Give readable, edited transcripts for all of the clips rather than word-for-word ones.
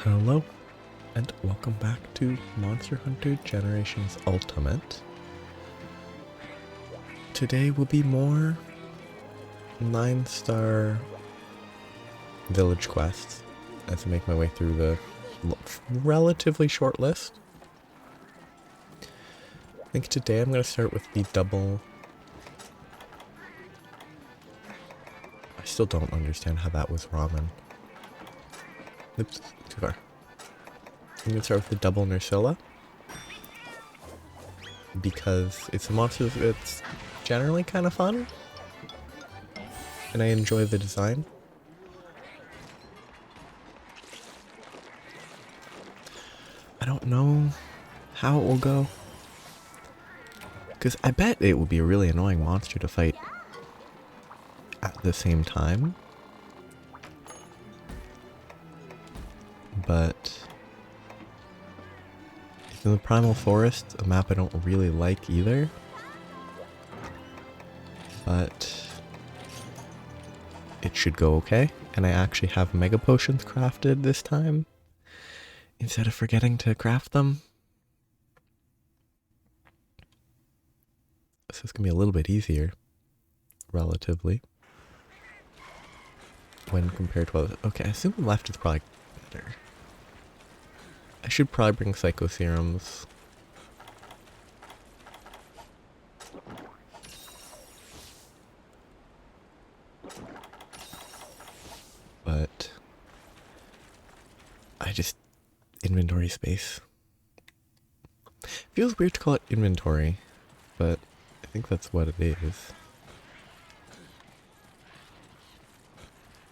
Hello, and welcome back to Monster Hunter Generations Ultimate. Today will be more 9-star village quests as I make my way through the relatively short list. I think today I'm going to start with the double... I still don't understand how that was ramen. Oops, too far. I'm going to start with the double Nursilla, because it's a monster that's generally kind of fun, and I enjoy the design. I don't know how it will go, because I bet it would be a really annoying monster to fight at the same time, but it's in the Primal Forest, a map I don't really like either, but it should go okay, and I actually have Mega Potions crafted this time, instead of forgetting to craft them. So it's going to be a little bit easier, relatively, when compared to others. Okay, I assume the left is probably better. I should probably bring Psycho Serums. But I just... inventory space. Feels weird to call it inventory, but I think that's what it is.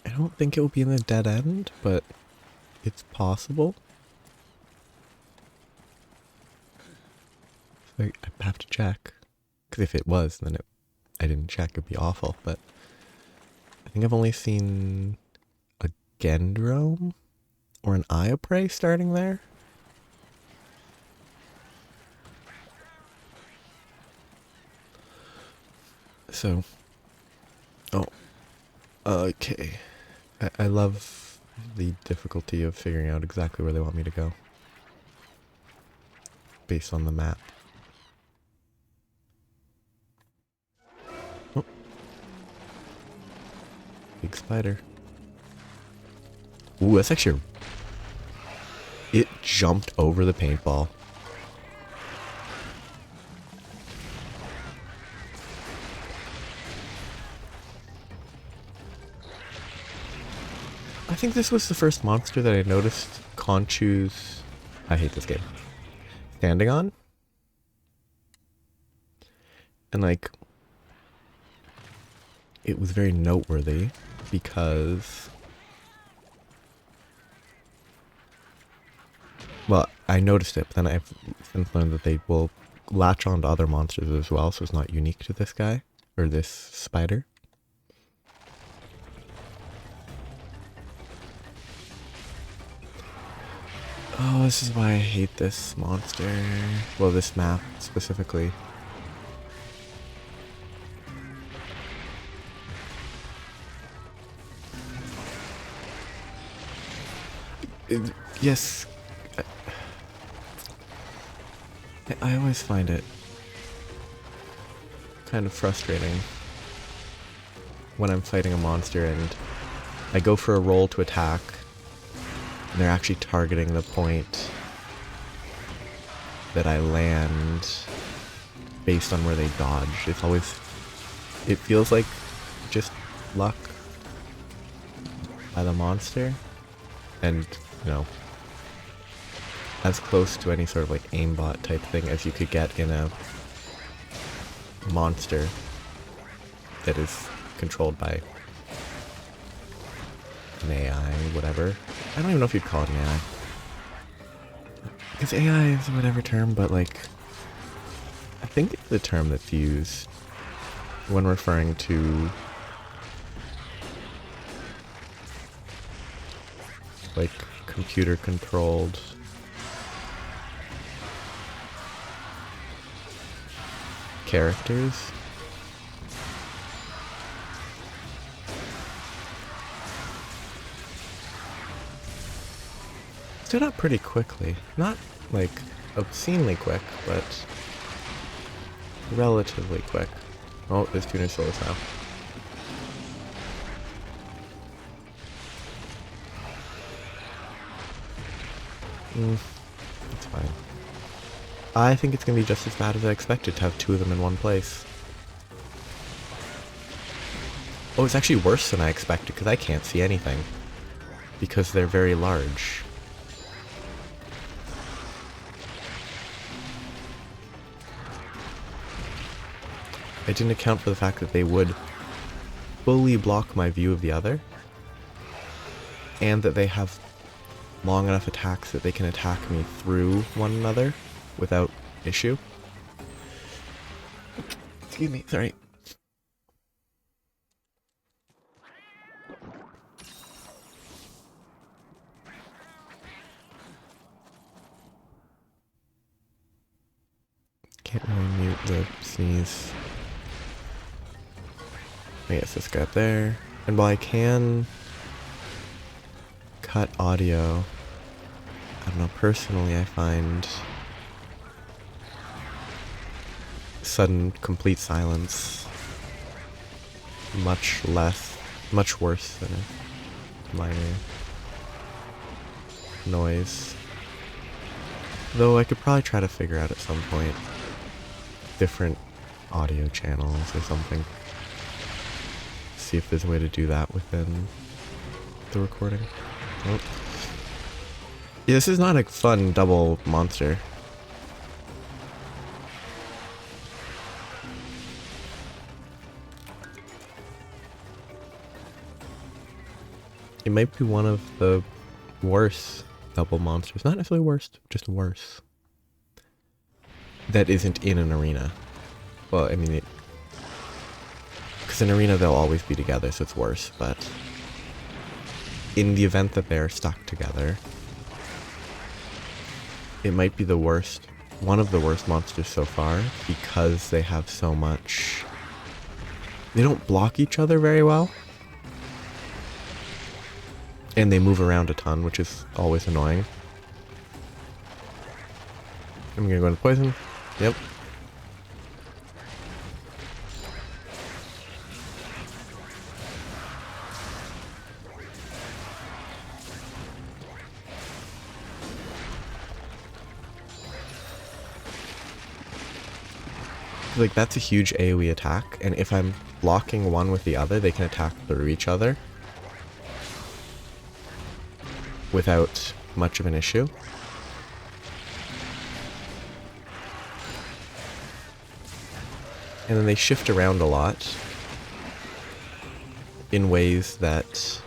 I don't think it will be in the dead end, but it's possible. So I have to check. Because if it was, then I didn't check, it'd be awful. But I think I've only seen a Gendrome or an Eye of Prey starting there. So, okay. I love the difficulty of figuring out exactly where they want me to go based on the map. Oh. Big spider. Ooh, that's actually... It jumped over the paintball. I think this was the first monster that I noticed Conchu's... I hate this game. Standing on. And like... It was very noteworthy because... Well, I noticed it, but then I've since learned that they will latch on to other monsters as well, so it's not unique to this guy, or this spider. Oh, this is why I hate this monster. Well, this map specifically. Yes. I always find it kind of frustrating when I'm fighting a monster and I go for a roll to attack and they're actually targeting the point that I land based on where they dodge. It's always... It feels like just luck by the monster, and, you know, as close to any sort of like aimbot type thing as you could get in a monster that is controlled by an AI, whatever. I don't even know if you'd call it an AI. Because AI is whatever term, but like, I think it's the term that's used when referring to like computer controlled characters. Stood up pretty quickly. Not, like, obscenely quick, but relatively quick. Oh, there's two Nersillas now. It's fine. I think it's gonna be just as bad as I expected to have two of them in one place. Oh, it's actually worse than I expected because I can't see anything. Because they're very large. I didn't account for the fact that they would fully block my view of the other. And that they have long enough attacks that they can attack me through one another without issue. Excuse me, sorry. Can't really mute the sneeze. I guess this guy up there. And while I can cut audio, I don't know, personally I find sudden complete silence much worse than a minor noise. Though I could probably try to figure out at some point different audio channels or something. See if there's a way to do that within the recording. Oh. Yeah, this is not a fun double monster. It might be one of the worst double monsters. Not necessarily worst, just worse. That isn't in an arena. Well, I mean, because in arena they'll always be together, so it's worse, but in the event that they're stuck together, it might be the worst, one of the worst monsters so far, because they have so much... They don't block each other very well. And they move around a ton, which is always annoying. I'm gonna go into poison. Yep. Like, that's a huge AoE attack, and if I'm blocking one with the other, they can attack through each other without much of an issue. And then they shift around a lot in ways that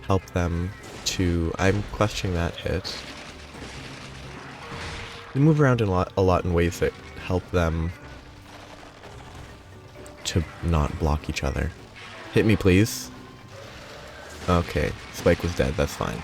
help them to... I'm questioning that hit. They move around a lot in ways that help them to not block each other. Hit me, please. Okay, Spike was dead, that's fine.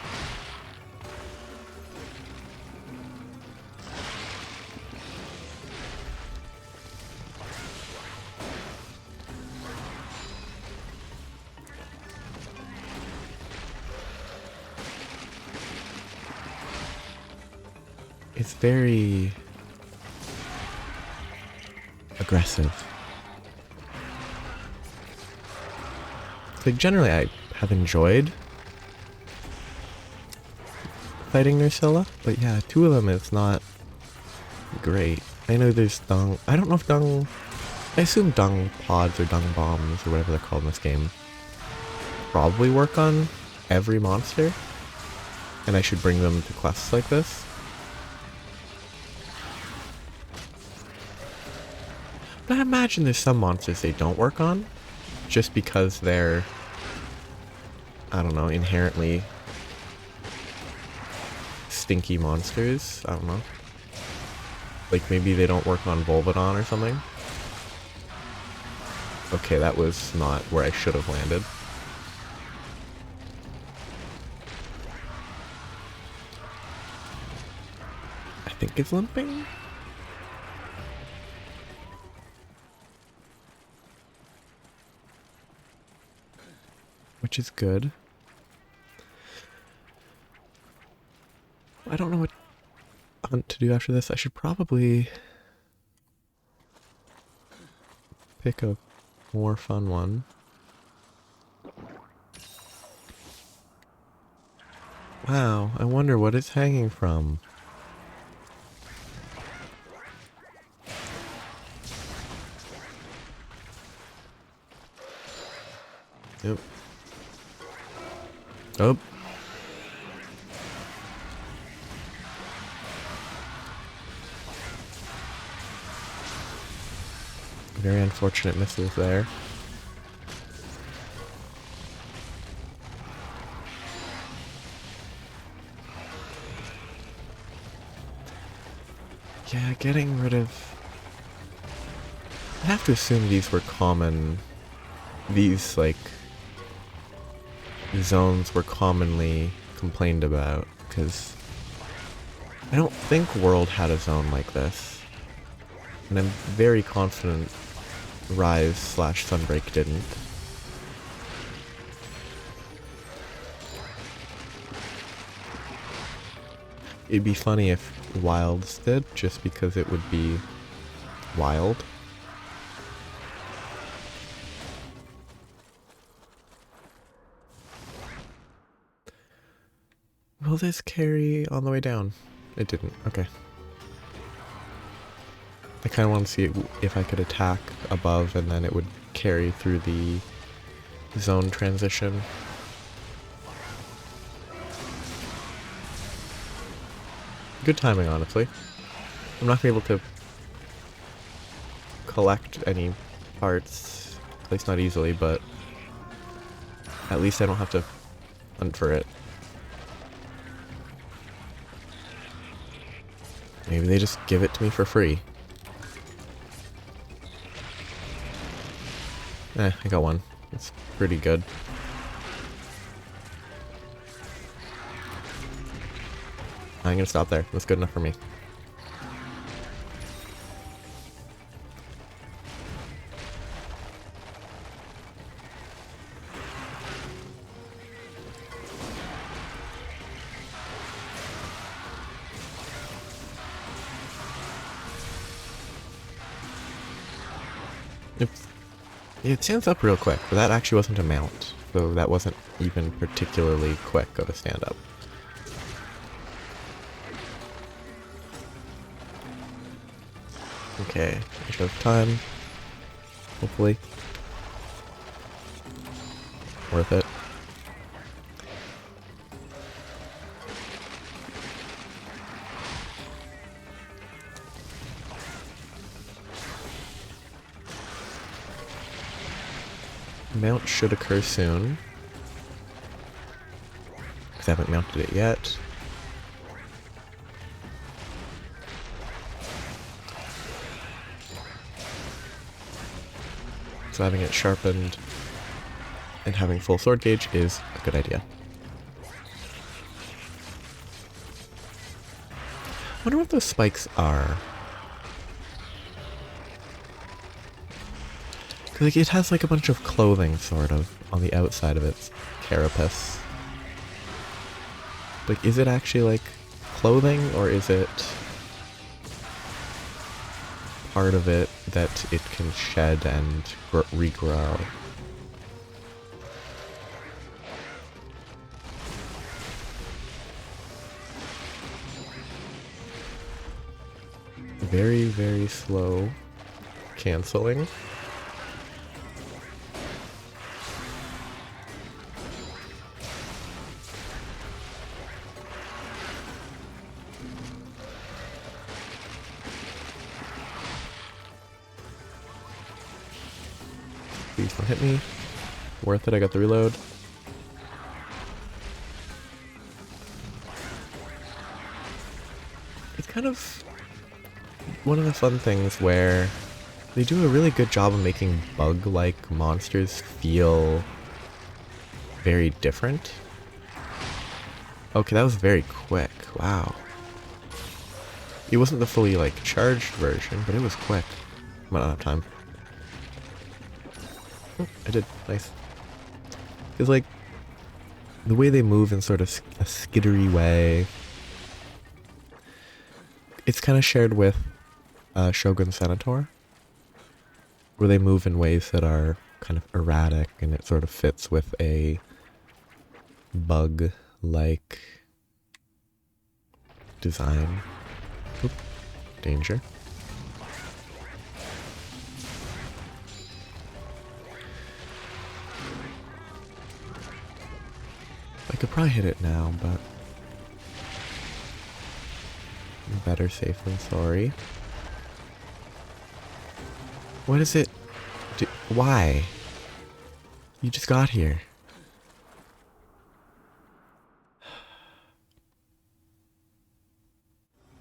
It's very aggressive. Like, generally I have enjoyed fighting Nersilla, but yeah, two of them is not great. I know there's dung... I don't know if dung... I assume dung pods or dung bombs or whatever they're called in this game probably work on every monster, and I should bring them to quests like this. But I imagine there's some monsters they don't work on, just because they're, I don't know, inherently stinky monsters. I don't know. Like, maybe they don't work on Volvidon or something. Okay, that was not where I should have landed. I think it's limping? Which is good. I don't know what hunt to do after this. I should probably pick a more fun one. Wow, I wonder what it's hanging from. Yep. Oh. Very unfortunate misses there. Yeah, getting rid of... I have to assume these were common... These, like... zones were commonly complained about, because... I don't think World had a zone like this. And I'm very confident Rise/Sunbreak didn't. It'd be funny if Wilds did, just because it would be wild. Will this carry on the way down? It didn't. Okay. I kind of want to see if I could attack above and then it would carry through the zone transition. Good timing, honestly. I'm not going to be able to collect any parts, at least not easily, but at least I don't have to hunt for it. Maybe they just give it to me for free. I got one. It's pretty good. I'm gonna stop there. That's good enough for me. It stands up real quick, but that actually wasn't a mount, so that wasn't even particularly quick of a stand up. Okay, I should have time. Hopefully. Worth it. Mount should occur soon. Because I haven't mounted it yet. So having it sharpened and having full sword gauge is a good idea. I wonder what those spikes are. Like, it has like a bunch of clothing, sort of, on the outside of its carapace. Like, is it actually like clothing, or is it part of it that it can shed and regrow? Very, very slow canceling. Please don't hit me. Worth it, I got the reload. It's kind of one of the fun things where they do a really good job of making bug-like monsters feel very different. Okay, that was very quick. Wow. It wasn't the fully, like, charged version, but it was quick. I'm not out of time. Oh, I did. Nice. It's like, the way they move in sort of a skittery way, It's kind of shared with Shogun Senator, where they move in ways that are kind of erratic, and it sort of fits with a bug-like design. Oop, danger. I could probably hit it now, but better safe than sorry. What is it? Why? You just got here.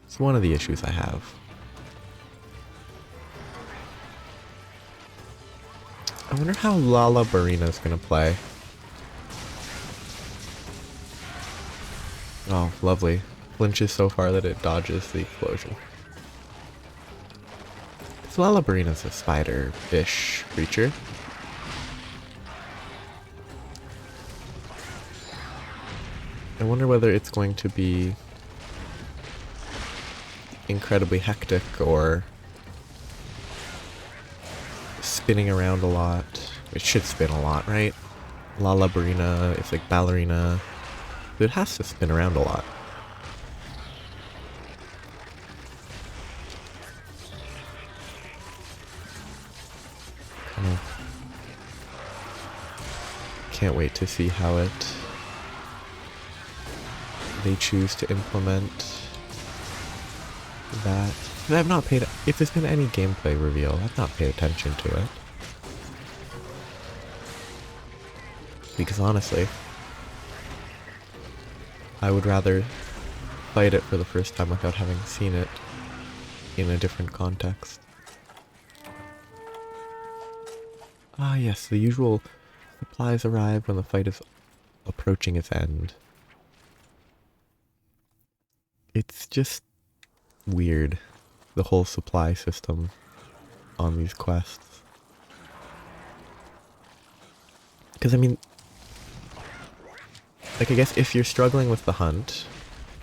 It's one of the issues I have. I wonder how Lalabarina's gonna play. Oh, lovely. Flinches so far that it dodges the explosion. Because Lalabarina's a spider-ish creature. I wonder whether it's going to be incredibly hectic or spinning around a lot. It should spin a lot, right? Lalabarina, it's like ballerina. It has to spin around a lot. Can't wait to see how they choose to implement that. And I've not paid, if there's been any gameplay reveal, I've not paid attention to it. Because honestly, I would rather fight it for the first time without having seen it in a different context. Ah yes, the usual supplies arrive when the fight is approaching its end. It's just weird, the whole supply system on these quests. Because I mean, like I guess if you're struggling with the hunt,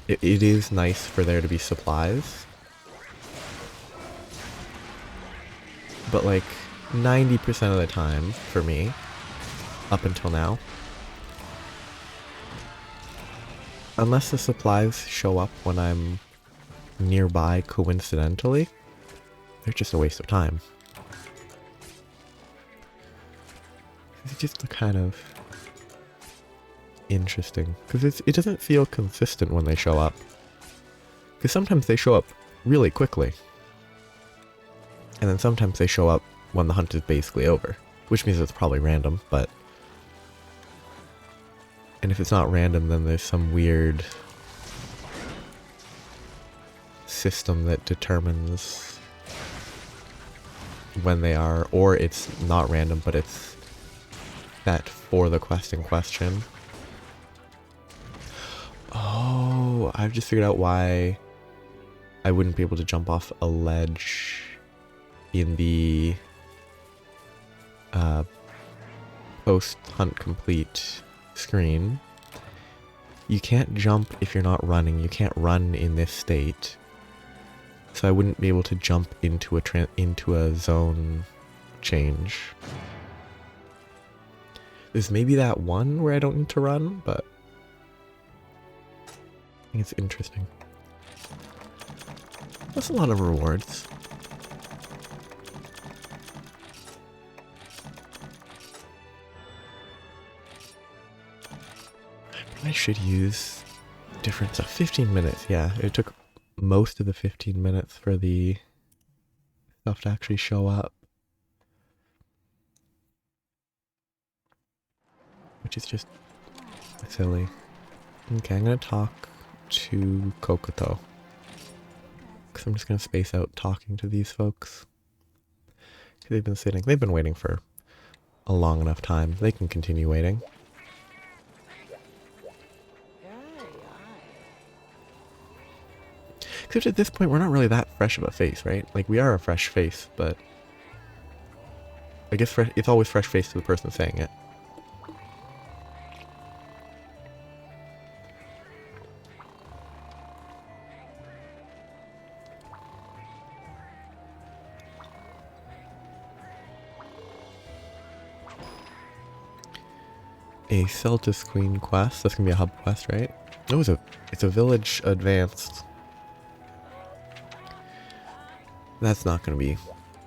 it is nice for there to be supplies. But like 90% of the time, for me, up until now, unless the supplies show up when I'm nearby coincidentally, they're just a waste of time. It's just kind of interesting, because it doesn't feel consistent when they show up. Because sometimes they show up really quickly, and then sometimes they show up when the hunt is basically over, which means it's probably random, but... And if it's not random, then there's some weird system that determines when they are, or it's not random, but it's set for the quest in question. Oh, I've just figured out why I wouldn't be able to jump off a ledge in the post-hunt complete screen. You can't jump if you're not running. You can't run in this state. So I wouldn't be able to jump into a zone change. There's maybe that one where I don't need to run, but I think it's interesting. That's a lot of rewards. I should use difference of 15 minutes. Yeah, it took most of the 15 minutes for the stuff to actually show up. Which is just silly. Okay, I'm gonna talk to Kokoto. Because I'm just gonna space out talking to these folks. They've been waiting for a long enough time. They can continue waiting. Except at this point, we're not really that fresh of a face, right? Like, we are a fresh face, but I guess it's always fresh face to the person saying it. a Celtis Queen quest. That's gonna be a hub quest, right? Oh, it's a village advanced. That's not gonna be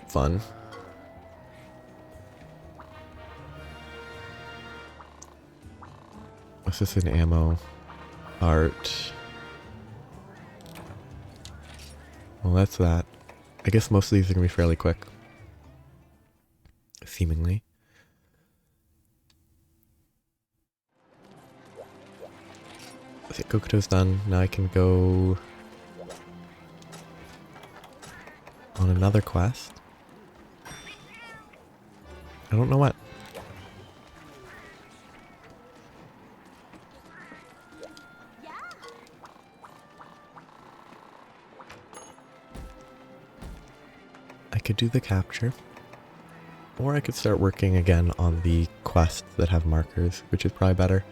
fun. What's this in ammo? Art. Well, that's that. I guess most of these are gonna be fairly quick. Seemingly. Okay, Kokoto's done. Now I can go on another quest. I don't know what. I could do the capture. Or I could start working again on the quests that have markers, which is probably better.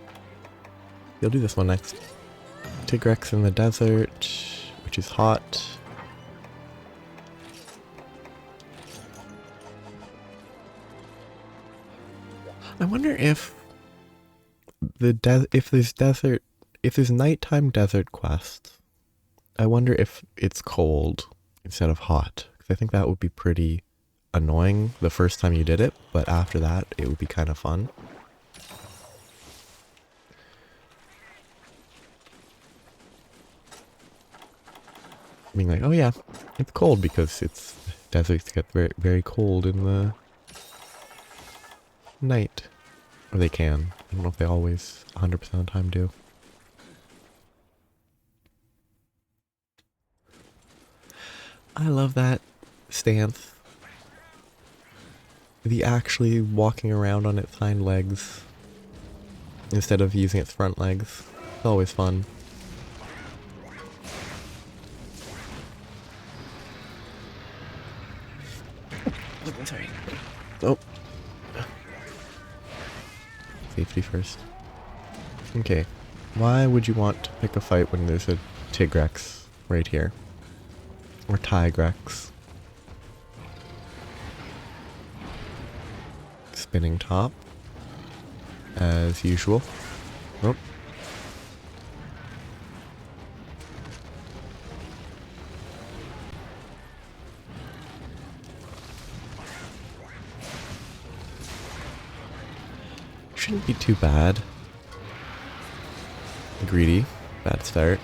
You'll do this one next. Tigrex in the desert, which is hot. I wonder if if there's nighttime desert quests. I wonder if it's cold instead of hot, because I think that would be pretty annoying the first time you did it, but after that it would be kind of fun. Being like, oh yeah, it's cold because deserts get very, very cold in the night. Or they can. I don't know if they always 100% of the time do. I love that stance. The actually walking around on its hind legs instead of using its front legs. It's always fun. Sorry. Oh. Safety first. Okay. Why would you want to pick a fight when there's a Tigrex right here? Or Tigrex? Spinning top. As usual. Nope. Shouldn't be too bad. Greedy. Bad start.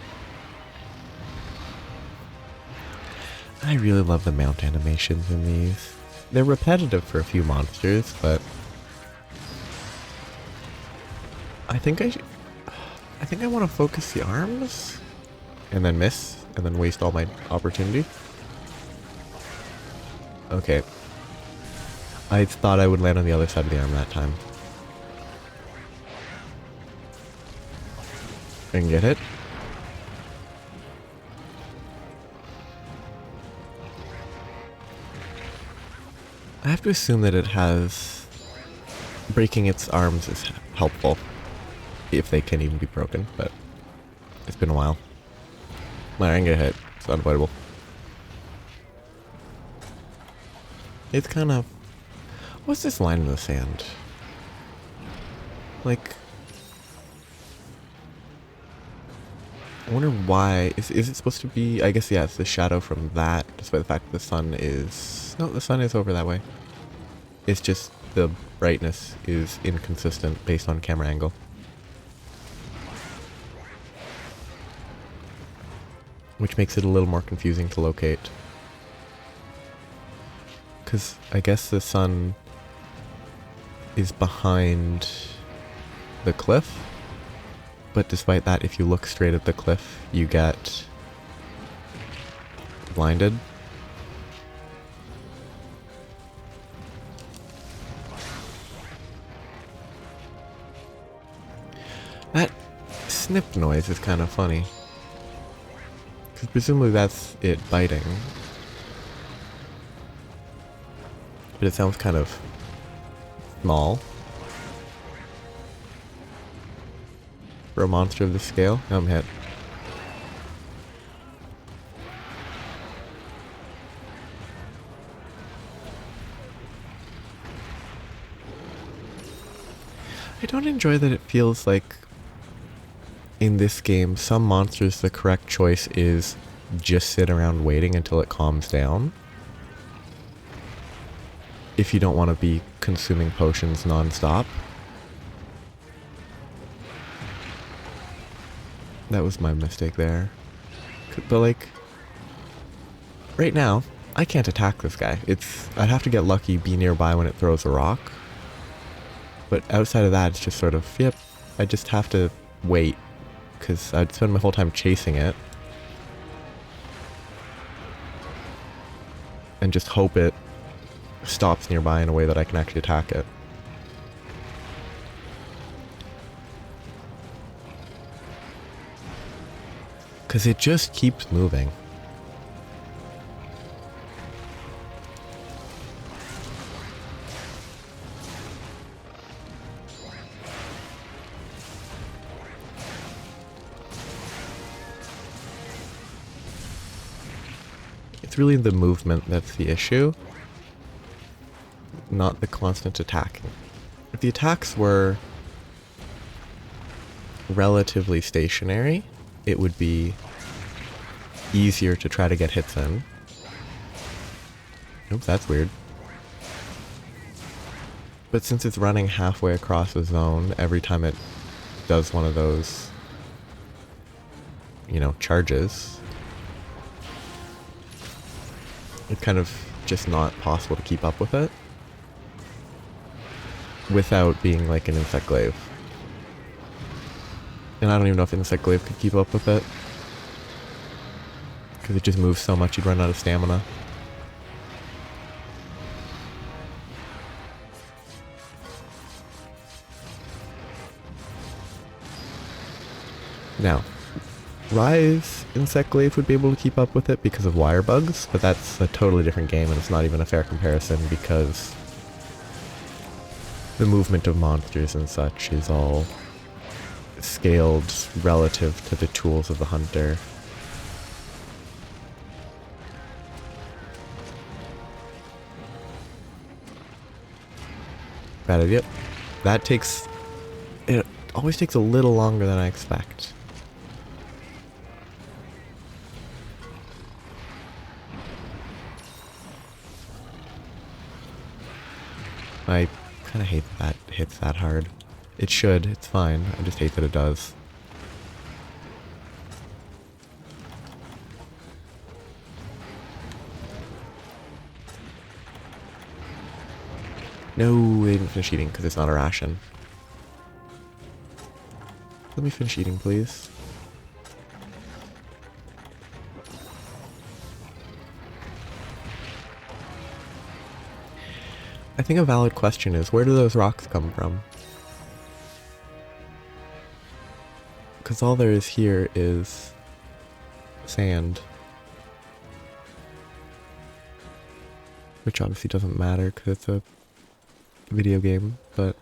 I really love the mount animations in these. They're repetitive for a few monsters, but I think I want to focus the arms and then miss and then waste all my opportunity. Okay. I thought I would land on the other side of the arm that time. I can get hit. I have to assume that it has... breaking its arms is helpful. If they can even be broken, but it's been a while. I can get hit. It's unavoidable. It's kind of... what's this line in the sand? Like... I wonder why. Is it supposed to be... I guess, yeah, it's the shadow from that, despite the fact that the sun is... no, the sun is over that way. It's just the brightness is inconsistent based on camera angle. Which makes it a little more confusing to locate. Because I guess the sun is behind the cliff. But despite that, if you look straight at the cliff, you get blinded. That snip noise is kind of funny. Because presumably that's it biting. But it sounds kind of small. For a monster of this scale? I'm hit. I don't enjoy that it feels like in this game, some monsters the correct choice is just sit around waiting until it calms down. If you don't want to be consuming potions non-stop. That was my mistake there. But like, right now, I can't attack this guy. I'd have to get lucky, be nearby when it throws a rock. But outside of that, it's just sort of, yep, I just have to wait. Because I'd spend my whole time chasing it. And just hope it stops nearby in a way that I can actually attack it. Because it just keeps moving. It's really the movement that's the issue, not the constant attacking. If the attacks were relatively stationary, it would be easier to try to get hits in. Oops, that's weird. But since it's running halfway across the zone every time it does one of those, you know, charges, it's kind of just not possible to keep up with it without being like an insect glaive. And I don't even know if insect glaive could keep up with it, because it just moves so much you'd run out of stamina. Now, Rise Insect Glaive would be able to keep up with it because of wire bugs, but that's a totally different game and it's not even a fair comparison because the movement of monsters and such is all scaled relative to the tools of the hunter. Bad idea. It always takes a little longer than I expect. I kind of hate that it hits that hard. It should, it's fine. I just hate that it does. No, I didn't finish eating because it's not a ration. Let me finish eating, please. I think a valid question is, where do those rocks come from? Because all there is here is sand. Which obviously doesn't matter because it's a video game, but...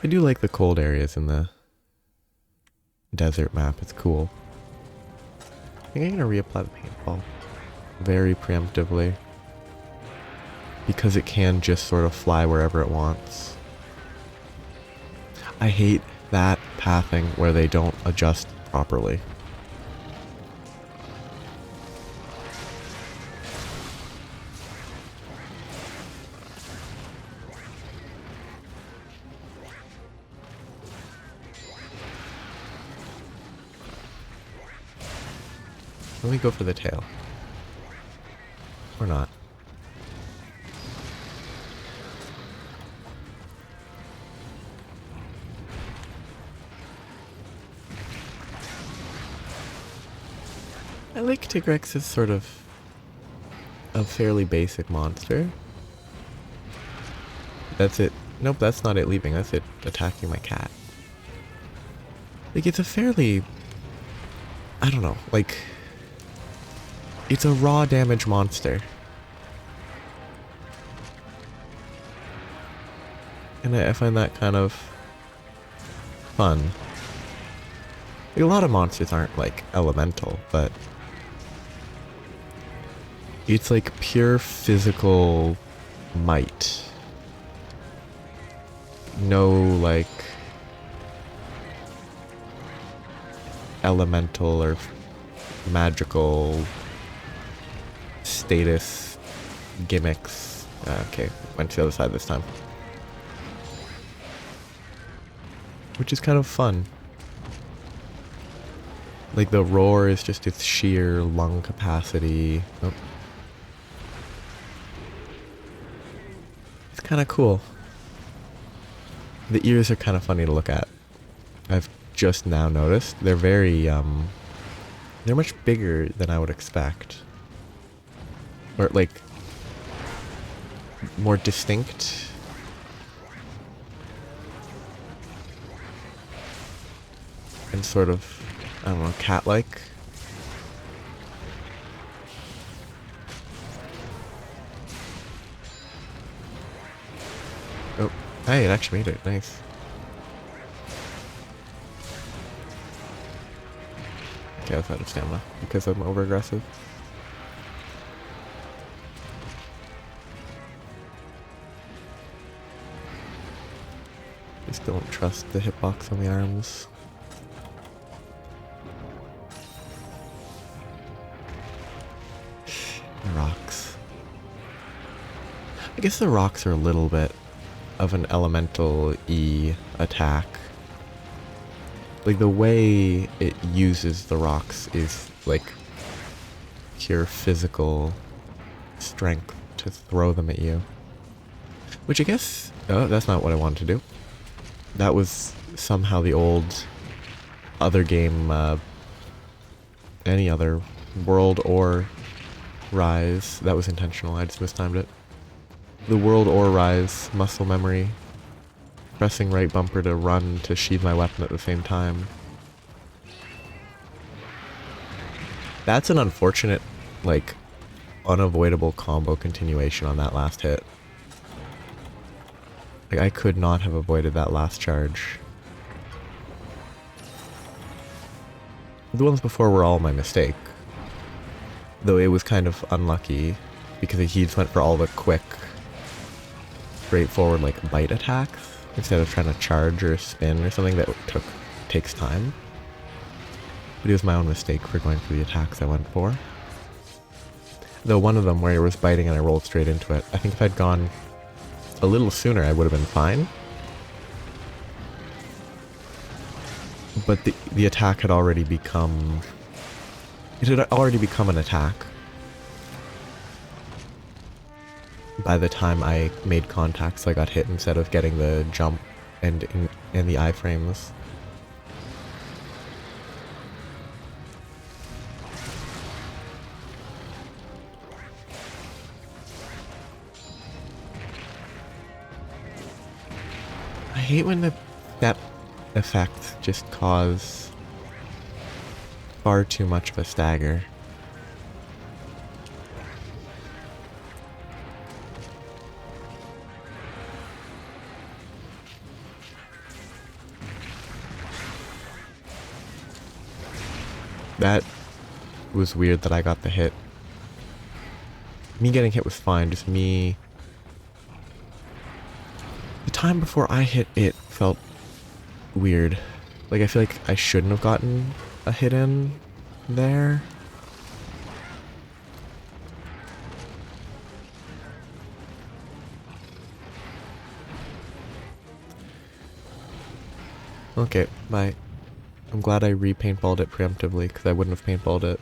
I do like the cold areas in the desert map, it's cool. I think I'm gonna reapply the paintball very preemptively because it can just sort of fly wherever it wants. I hate that pathing where they don't adjust properly. Let me go for the tail. Or not. I like Tigrex as sort of a fairly basic monster. That's it. Nope, that's not it leaving. That's it attacking my cat. Like, it's a fairly... I don't know, like... It's a raw damage monster. And I find that kind of fun. Like, a lot of monsters aren't like elemental, but It's like pure physical might. No, like, elemental or magical status gimmicks. Okay, went to the other side this time. Which is kind of fun. Like, the roar is just its sheer lung capacity. Oh. It's kind of cool. The ears are kind of funny to look at. I've just now noticed. They're very, they're much bigger than I would expect. Or, like, more distinct. And sort of, I don't know, cat-like. Oh, hey, it actually made it. Nice. Okay, I was out of stamina because I'm over-aggressive. Just don't trust the hitbox on the arms. The rocks. I guess the rocks are a little bit of an elemental E attack. Like, the way it uses the rocks is like pure physical strength to throw them at you. Which I guess, oh, that's not what I wanted to do. That was somehow the old other game, any other World or Rise. That was intentional, I just mistimed it. The World or Rise muscle memory. Pressing right bumper to run to sheathe my weapon at the same time. That's an unfortunate, like, unavoidable combo continuation on that last hit. Like, I could not have avoided that last charge. The ones before were all my mistake. Though it was kind of unlucky, because he just went for all the quick, straightforward, like, bite attacks, instead of trying to charge or spin or something that takes time. But it was my own mistake for going for the attacks I went for. Though one of them, where it was biting and I rolled straight into it, I think if I'd gone a little sooner, I would have been fine. But the attack had already become... It had already become an attack by the time I made contact, so I got hit instead of getting the jump and the iframes. I hate when that effect just cause far too much of a stagger. That was weird that I got the hit. Me getting hit was fine, just me... The time before I hit it felt weird. Like, I feel like I shouldn't have gotten a hit in there. Okay, bye. I'm glad I re-paintballed it preemptively, because I wouldn't have paintballed it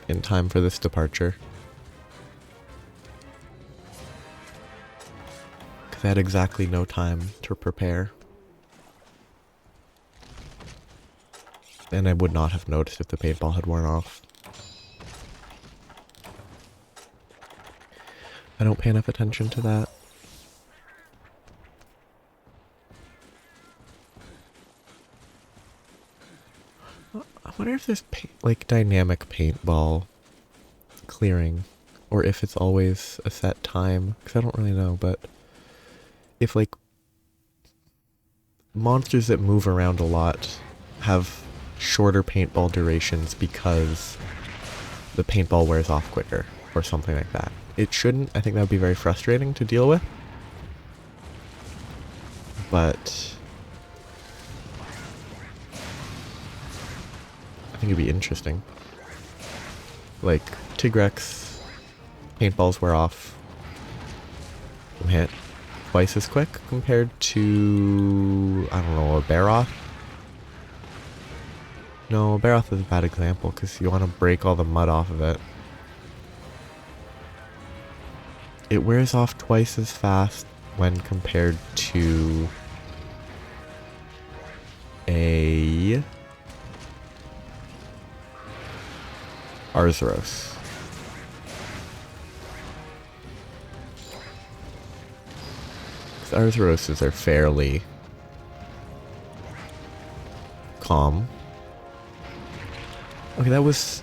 in time for this departure. Because I had exactly no time to prepare. And I would not have noticed if the paintball had worn off. I don't pay enough attention to that. I wonder if there's like dynamic paintball clearing, or if it's always a set time, because I don't really know, but if like monsters that move around a lot have shorter paintball durations because the paintball wears off quicker. or something like that. It shouldn't. I think that would be very frustrating to deal with. But I think it'd be interesting. Like, Tigrex paintballs wear off from hit twice as quick compared to, I don't know, a Baroth. No, Baroth is a bad example because you want to break all the mud off of it. It wears off twice as fast when compared to a Arzuros. Arzuroses are fairly calm. Okay, that was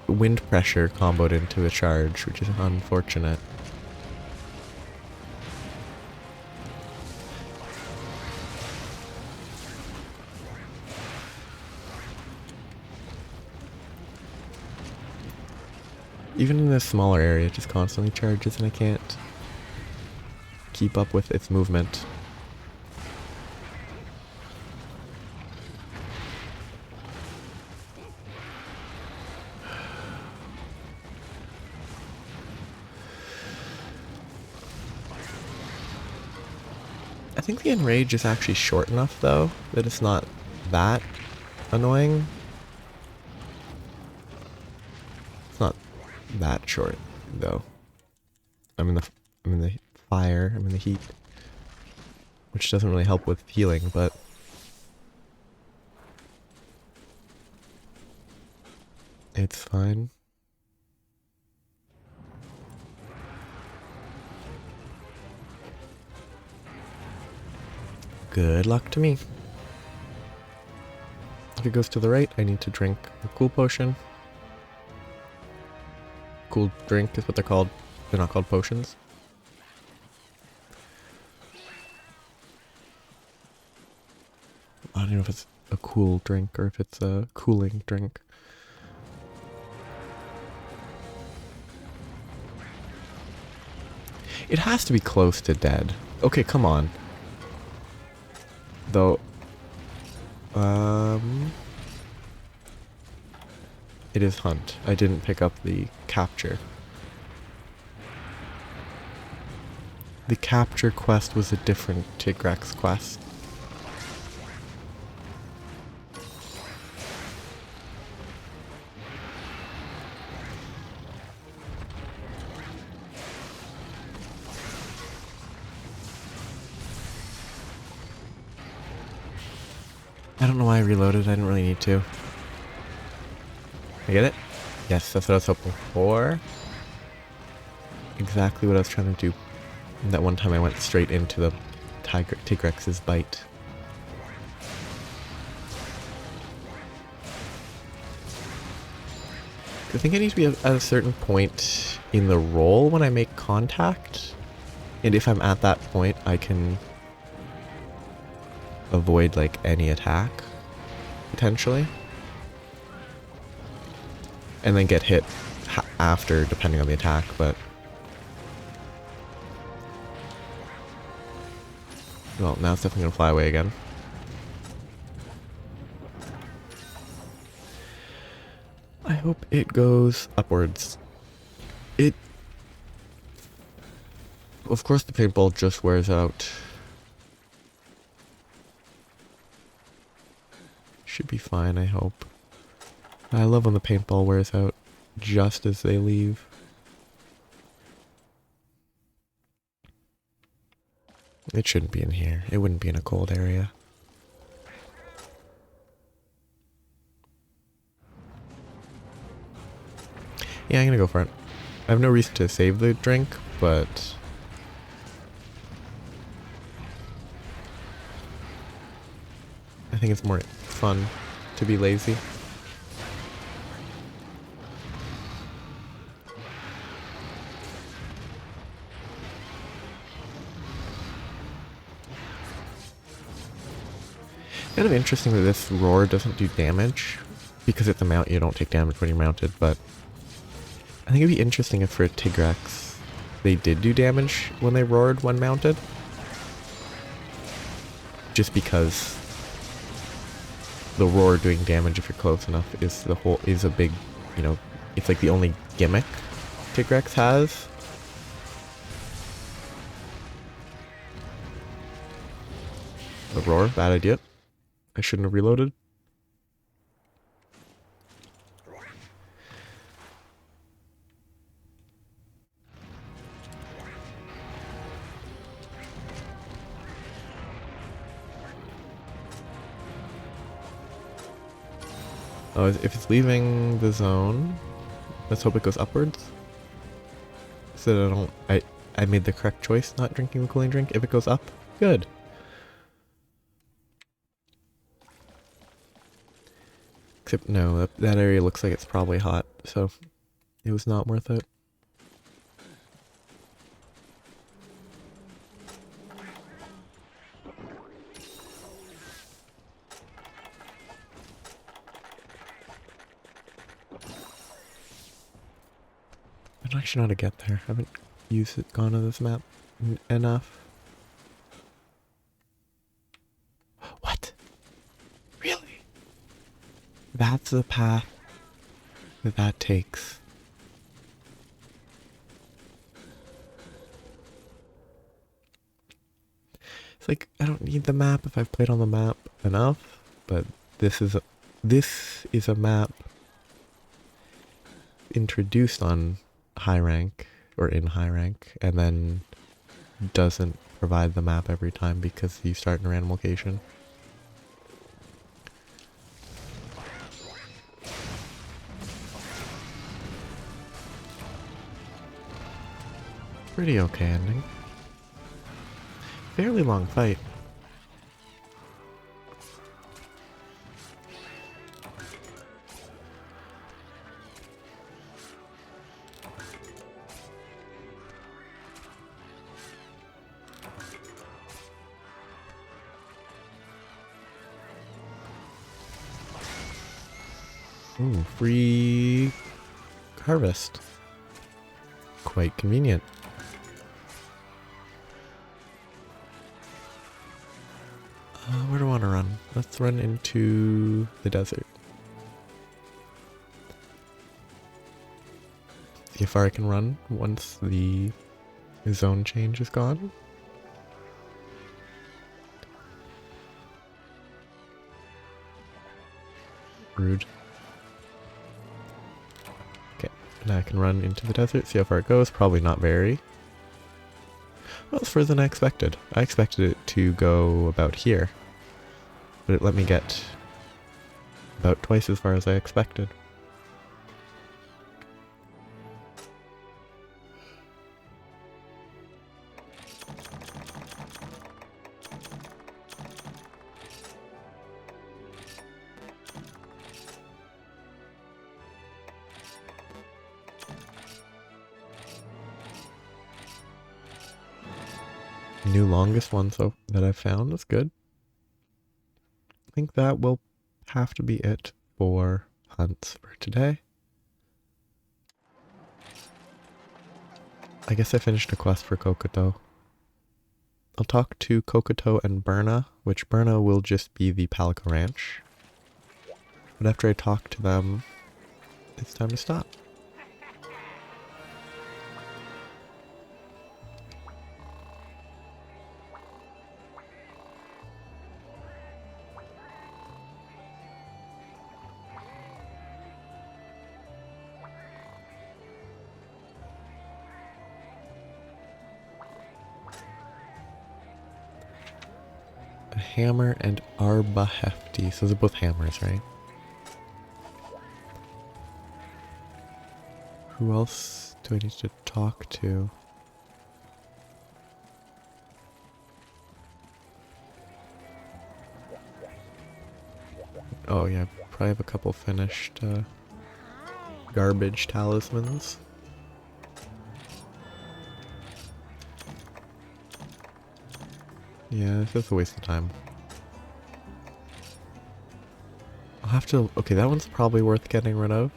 wind pressure comboed into a charge, which is unfortunate. Even in this smaller area, it just constantly charges and I can't keep up with its movement. I think the Enrage is actually short enough though, that it's not that annoying. It's not that short though. I'm in the fire, I'm in the heat, which doesn't really help with healing, but it's fine. Good luck to me. If it goes to the right, I need to drink a cool potion. Cool drink is what they're called. They're not called potions. I don't know if it's a cool drink or if it's a cooling drink. It has to be close to dead. Okay, come on. Though, it is hunt. I didn't pick up the capture. The capture quest was a different Tigrex quest. I don't know why I reloaded, I didn't really need to. I get it? Yes, that's what I was hoping for. Exactly what I was trying to do. And that one time I went straight into the Tigrex's bite. I think I need to be at a certain point in the roll when I make contact. And if I'm at that point, I can avoid like any attack, potentially. And then get hit after, depending on the attack, but... Well, now it's definitely gonna fly away again. I hope it goes upwards. It... Of course the paintball just wears out. Should be fine, I hope. I love when the paintball wears out just as they leave. It shouldn't be in here. It wouldn't be in a cold area. Yeah, I'm gonna go for it. I have no reason to save the drink, but... I think it's more fun to be lazy. Kind of interesting that this roar doesn't do damage, because it's a mount, you don't take damage when you're mounted, but I think it'd be interesting if for Tigrex they did do damage when they roared when mounted. Just because the roar doing damage if you're close enough is a big, you know, it's like the only gimmick Tigrex has. The roar, bad idea. I shouldn't have reloaded. Oh, if it's leaving the zone, let's hope it goes upwards. So that I made the correct choice not drinking the cooling drink. If it goes up, good. Except no, that area looks like it's probably hot, so it was not worth it. I don't actually know how to get there. I haven't gone to this map enough. What? Really? That's the path that takes. It's like, I don't need the map if I've played on the map enough, but this is a map introduced on high rank or in high rank and then doesn't provide the map every time because you start in a random location. Pretty okay ending. Fairly long fight. Ooh, free harvest. Quite convenient. Where do I want to run? Let's run into the desert. See how far I can run once the zone change is gone. Rude. Okay, now I can run into the desert, see how far it goes. Probably not very. Well, it's further than I expected. I expected it to go about here, but it let me get about twice as far as I expected. New longest one that I've found. That's good. I think that will have to be it for hunts for today. I guess I finished a quest for Kokoto. I'll talk to Kokoto and Berna, which Berna will just be the Palico Ranch. But after I talk to them, it's time to stop. A hammer and Arba Hefty. So those are both hammers, right? Who else do I need to talk to? Oh yeah, probably have a couple finished garbage talismans. Yeah, it's just a waste of time. I'll have to... Okay, that one's probably worth getting rid of.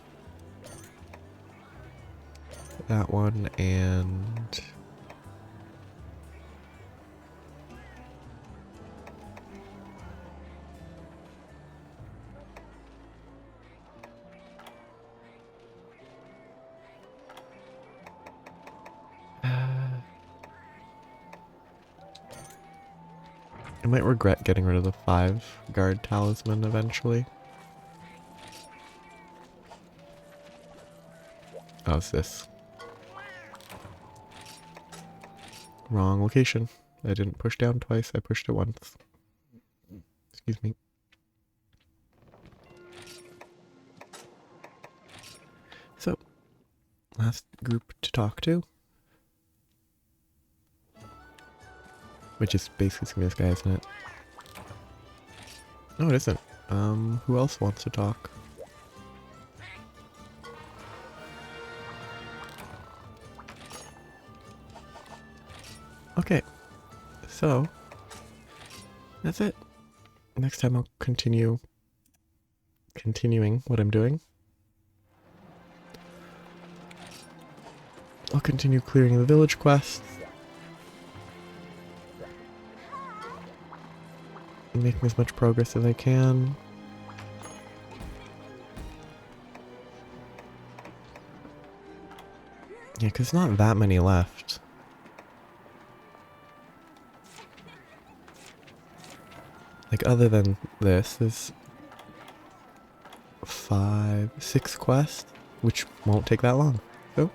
that one, and I might regret getting rid of the 5-guard talisman eventually. Oh, it's this. Wrong location. I didn't push down twice, I pushed it once. Excuse me. So, last group to talk to. Which is basically this guy, isn't it? No, it isn't. Who else wants to talk? Okay, so that's it. Next time I'll continuing what I'm doing. I'll continue clearing the village quests. Making as much progress as I can. Yeah, because not that many left. Like, other than this, there's 5, 6 quests, which won't take that long. So,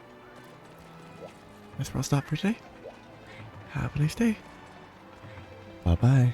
that's where I'll stop for today. Have a nice day. Bye-bye.